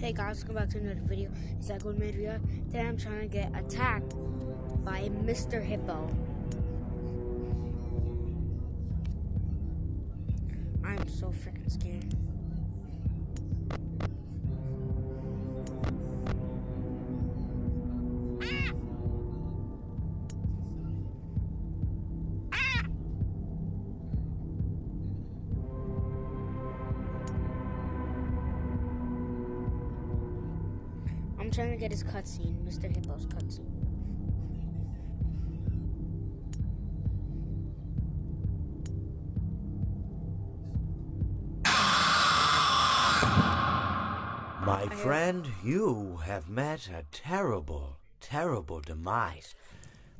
Hey guys, welcome back to another video. It's Mr. VR. Today I'm trying to get attacked by Mr. Hippo. I'm so freaking scared. I'm trying to get his cutscene, Mr. Hippo's cutscene. My friend, you have met a terrible, terrible demise.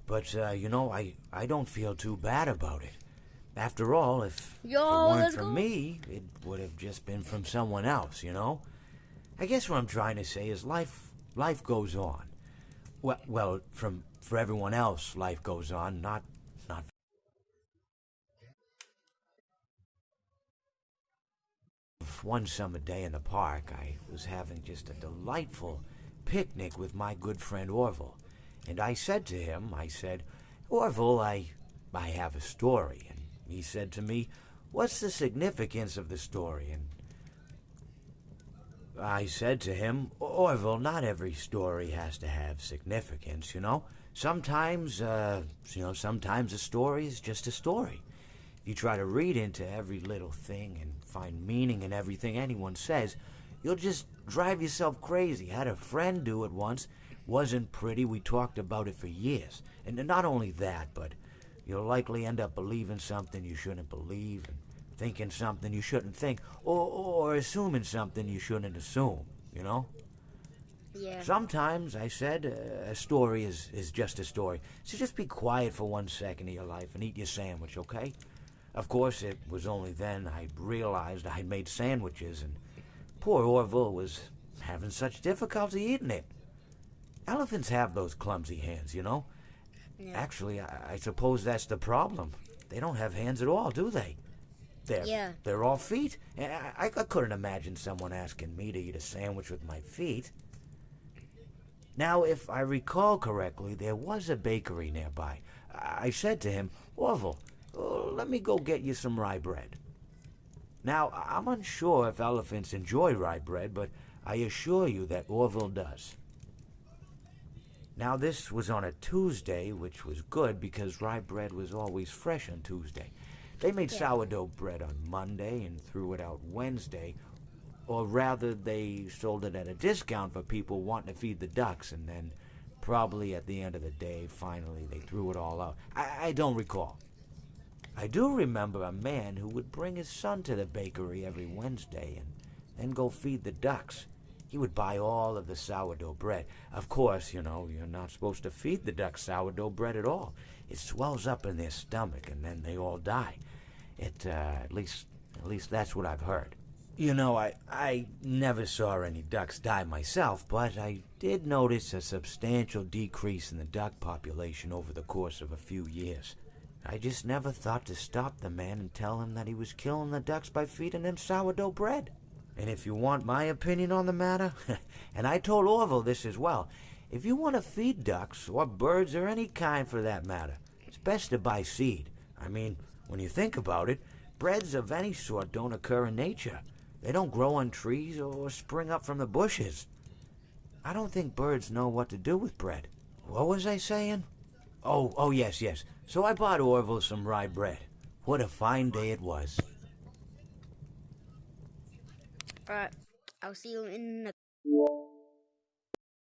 But, I don't feel too bad about it. After all, if it weren't from me, it would have just been from someone else, you know? I guess what I'm trying to say is life goes on. Well, for everyone else, life goes on, not one summer day in the park, I was having just a delightful picnic with my good friend Orville. And I said to him, Orville, I have a story. And he said to me, what's the significance of the story? And I said to him, Orville, not every story has to have significance, you know? Sometimes a story is just a story. If you try to read into every little thing and find meaning in everything anyone says, you'll just drive yourself crazy. Had a friend do it once. Wasn't pretty. We talked about it for years. And not only that, but you'll likely end up believing something you shouldn't believe, and thinking something you shouldn't think, or assuming something you shouldn't assume, you know? Yeah. Sometimes, I said, a story is just a story. So just be quiet for 1 second of your life and eat your sandwich, okay? Of course, it was only then I realized I'd made sandwiches, and poor Orville was having such difficulty eating it. Elephants have those clumsy hands, you know? Yeah. Actually, I suppose that's the problem. They don't have hands at all, do they? They're all feet. And I couldn't imagine someone asking me to eat a sandwich with my feet. Now, if I recall correctly, there was a bakery nearby. I said to him, Orville, let me go get you some rye bread. Now, I'm unsure if elephants enjoy rye bread, but I assure you that Orville does. Now, this was on a Tuesday, which was good because rye bread was always fresh on Tuesday. They made sourdough bread on Monday and threw it out Wednesday, or rather, they sold it at a discount for people wanting to feed the ducks, and then probably at the end of the day, finally, they threw it all out. I don't recall. I do remember a man who would bring his son to the bakery every Wednesday and then go feed the ducks. He would buy all of the sourdough bread. Of course, you know, you're not supposed to feed the ducks sourdough bread at all. It swells up in their stomach and then they all die. At least that's what I've heard. You know, I never saw any ducks die myself, but I did notice a substantial decrease in the duck population over the course of a few years. I just never thought to stop the man and tell him that he was killing the ducks by feeding them sourdough bread. And if you want my opinion on the matter, and I told Orville this as well, if you want to feed ducks, or birds, or any kind for that matter, it's best to buy seed. I mean, when you think about it, breads of any sort don't occur in nature. They don't grow on trees or spring up from the bushes. I don't think birds know what to do with bread. What was I saying? Oh, yes. So I bought Orville some rye bread. What a fine day it was. Alright, I'll see you in the